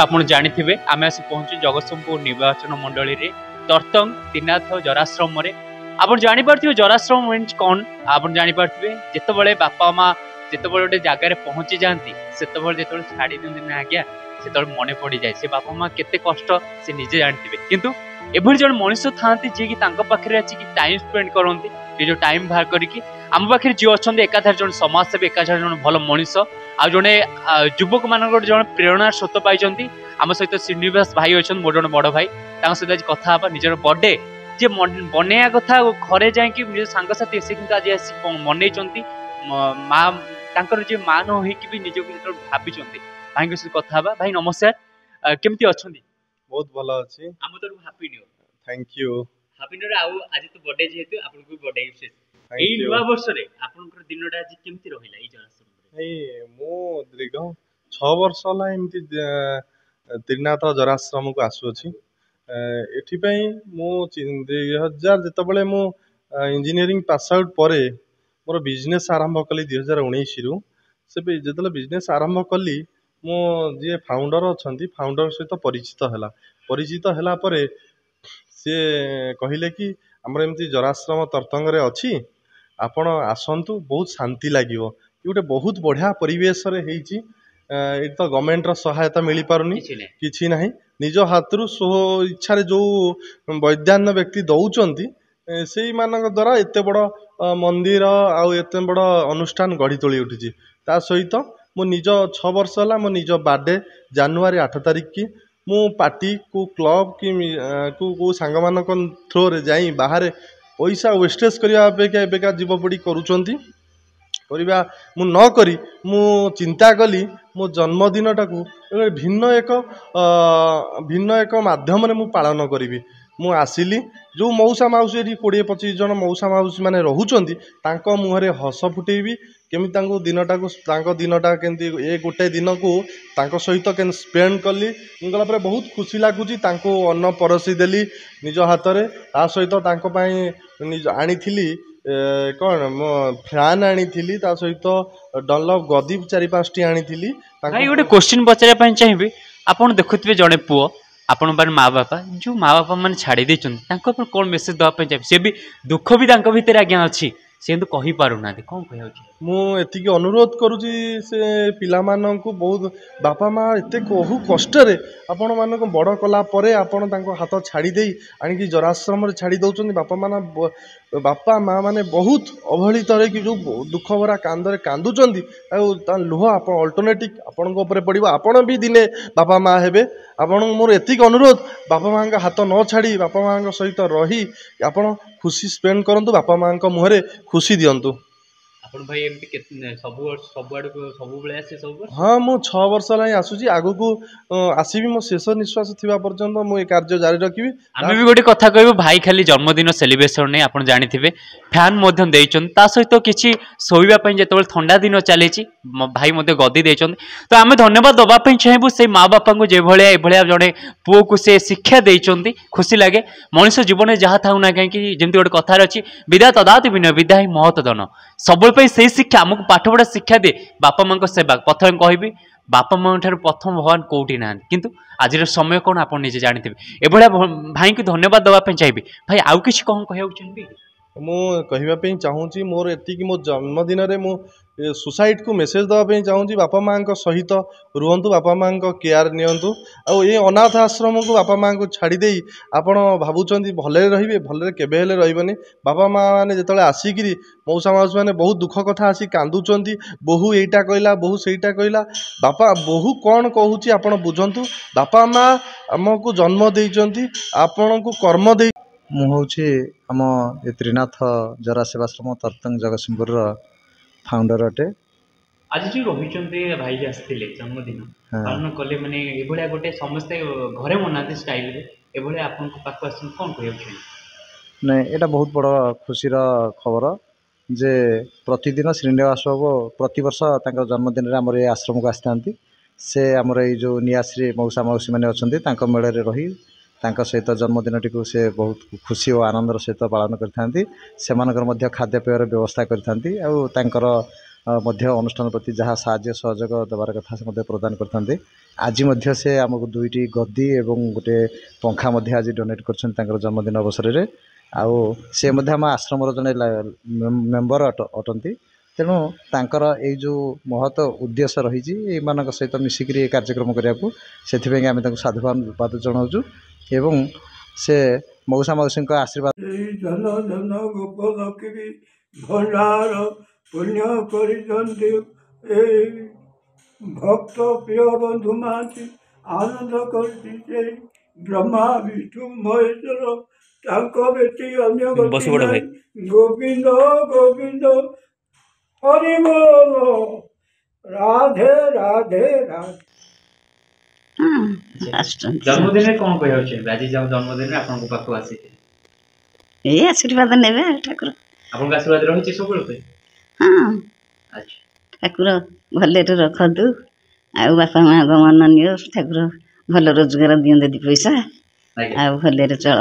आप जानी आम आसी पहुंचु जगतसिंहपुर निर्वाचन मंडली रे तर्तंग त्रिनाथ जराश्रम आप जापर जराश्रम मीन्स कौन आप जापर जिते बापा माँ जिते गोटे जगार पहुंची जाती से जो छाड़ी दिखती ना आज्ञा से मन पड़ जाए से बापा माँ केते कष्ट से निजे जानते किंतु एभली जन मनीष था जी पाखे आसिक टाइम स्पेंड करती निज टाइम बाहर करके आम पाखे जी अच्छा एकाधार जन समाजसेवी एकाधार जन भल मनीष आ जड़े युवक मान जन प्रेरणा स्रोत पाई आम सहित श्रीनिवास भाई अच्छा मोर जन बड़ भाई सहित आज कथा निजर बर्थडे जे बनैया कथा घरे जाकि निज सांगसाथी से आज आसी मनई माँ जे मान होगी निजक भावी भाई सहित कथा भाई नमस्कार केमती अच्छा बहुत भल अच्छी आम तरफ happy new thank you happy new आज तो बर्थडे जेहेतु आपको बर्थडे विशेष एई नुवा वर्ष रे आपनकर दिनटा आज केमती रहिला एई जराश्रम रे एई मो दीर्घ 6 वर्ष होला एमती त्रिनाथ जराश्रम को आसु अछि एठी पई मो 2000 जते बळे मो इंजीनियरिंग पास आउट परे मोर बिजनेस आरंभ कली 2019 रु से जतले बिजनेस आरंभ कली मो जे फाउंडर अछंती फाउंडर सहित परिचित हैला परे से कहिले कि हमर एमती जराश्रम तर्तंग रे अछि आपण आसंतु बहुत शांति लागिवो गोटे बहुत बढ़िया परिवेश रे हेची एक तो गवर्नमेंट रो सहायता मिली पारुनी किछि नाही निज हाथरु सो इच्छा रे जो वैद्यान्न व्यक्ति दउचंती सेई मानक द्वारा एते बड़ मंदिर आ एते बड़ अनुष्ठान गढ़ी तोली उठिची ता सहित मो निज 6 वर्ष होला मो निज बर्थडे जनवरी 8 तारिख की मु पार्टी को क्लब कि को सांग मानक थ्रो रे जाई बाहर पैसा वेस्टेज करबा अपेक्षा एबेका जीवपड़ी करूचंती करबा मु न करी मु चिंता कली मो जन्मदिन टाकू भिन्न एक माध्यम रे मु पालन करी मु आसिली जो मौसा माउसी 20-25 जन मौसा माउसी माने रहुचंती तांको मुहरे हस फुटेबी केमी तांको दिनटा केमती ए गोटे दिन को तांको सहित केन स्पेंड कली गला पर बहुत खुशी लागुची तांको अन्न परसी देली निज हाथ रे आ सहित तांको पई निज आनीथिली कौन मो फैन आनीथिली ता सहित डनलप गदी 4-5 टी आनीथिली भाई गोटे क्वेश्चन पचारे पई चाहिबे आपण देखुतबे जने पुओ आपण बार माँ बापा जो माँ बापा मैंने छाड़ी देते कौन मेसेज देवाई चाहिए सी भी दुख भी भितर आज्ञा अच्छी सी तो कही पारना कौन कह मुझे अनुरोध करुँची से पिला माननकु बहुत बापा माँ एत बहु कष्ट आपण मान बड़ कला परे आपण तांको हाथ छाड़ी दे आनिकी जराश्रम रे छाड़ी दउचंदी बापा माँ माने बहुत अवहेलित कि जो दुख भरा कांदरे कांदुचंदी आ लुह आप अल्टरनेटिव आपण ऊपर पड़ो आपण भी दिने बापा माँ हेबे आपण मोर एतिक अनुरोध बापा माँ हाथ न छाड़ी बापा माँ सहित रही आपण खुशी स्पेंड करंतु बापा माँ मुहरे खुशी दियंतु आपण भाई एमती सब आड़ सब बेले आसे सब हाँ मु 6 वर्ष लाई आसुची आगु को आसीबी मो शेष निश्वास थिबा पर्यंत मु ए कार्य जारी रखिबी आमे भी गोटे कथा कहबो भाई खाली जन्मदिन सेलिब्रेशन नै आपण जानिथिबे फैन मध्य देइचन ता सहित किछि सोइबा पई जेतबेल ठंडा दिन चलेछि भाई मध्य गदी देइचन तो आमे धन्यवाद दबा पई चाहेबो से माँ बापा को जे भलिया ए भलिया जने पुओ को से शिक्षा देइचंती खुशी लागे मनुष्य जीवन जहाँ थाउ ना कहीं जेमती गोटे कथार अछि विद्या तदाति विनय विद्या ही महत धन सब से शिक्षा आमको पाठ पढ़ा शिक्षा दे बापा माँ सेवा प्रथम कहबी बापा माँ प्रथम भगवान कौटी ना किंतु आज समय कौन आप निजे जानते एभलिया भाई को धन्यवाद दवाई चाहिए भाई आउ कि कौन कहूँ मु कहवाई चाहूँगी मोर एति मो जन्मदिन में मु सोसाइटी को मेसेज देवाई चाहूँगी बापा माँ सहित रुहतु बापा माँ केयर नियंतु आउ ये अनाथ आश्रम को बापा माँ को छाड़दे आपण भावुं भले रे भले केवे रही बापा माँ मैंने जो आसिक मौसा माउसी मैंने बहुत दुख कथा आसी कांदुंट बोहू यहीटा कहला बोहू सहीटा कहला बापा बोहू कौन कहूँ आप बुझंतु बापा माँ आमको जन्म देइचंती आपण को कर्म दे मुझे आम ये त्रिनाथ जरा सेवाश्रम तरतंग जगतसिंहपुर फाउंडर अटे। आज जो रही भाई आसते जन्मदिन पालन कले माने एभलिया गोटे समस्ते घरे मनाते स्टाइल रे एभलिया आपन को पाख आसन कोन कहय छै नहीं एटा बहुत बड़ा खुशीर खबर जे प्रतिदिन श्रीनिवास बाबू प्रति वर्ष तांकर जन्मदिन रे हमर ये आश्रम को आस्थांती से हमर ये जो नियाश्री मौसा मौसी माने अछंती तांकर मेळे रे रही तांकर सहित जन्मदिन टी से बहुत खुशी और आनंदर सहित पालन करथांती सेमानकर मध्य खाद्यपेयर व्यवस्था करथांती आउ तांकर मध्य अनुष्ठान प्रति जहाँ साहाय्य सहयोग देवार कथा से मध्य प्रदान करथांती आज मध्य से आमको दुईटी गद्दी एवं गोटे पंखा मध्य आज डोनेट करछन तांकर जन्मदिन अवसर रे आउ से मध्य आम आश्रम जने मेंबर अटंती तेणु तांकर ये जो महत उद्देश्य रही मान सहित मिसिक कार्यक्रम करने से आम साधुवाद जनाऊँ एवं से मौसा मौसी आशीर्वाद धन धन गोपलक्ष्मी भंडार पुण्य भक्त प्रिय बंधु माती आनंद कर ब्रह्मा विष्णु महेश्वर बेटी अन्य गोविंद गोविंद हरि बोल राधे राधे राधे। जन्मदिन कौन कह आज जन्मदिन आपन पाखु आसी ए आशीर्वाद नेबे ठाकुर आपन आशीर्वाद रही सब पे हाँ अच्छा ठाकुर भले रखतु आ बापा माँ मन नियो ठाकुर भल रोजगार दियंते दी पैसा आ भले चल।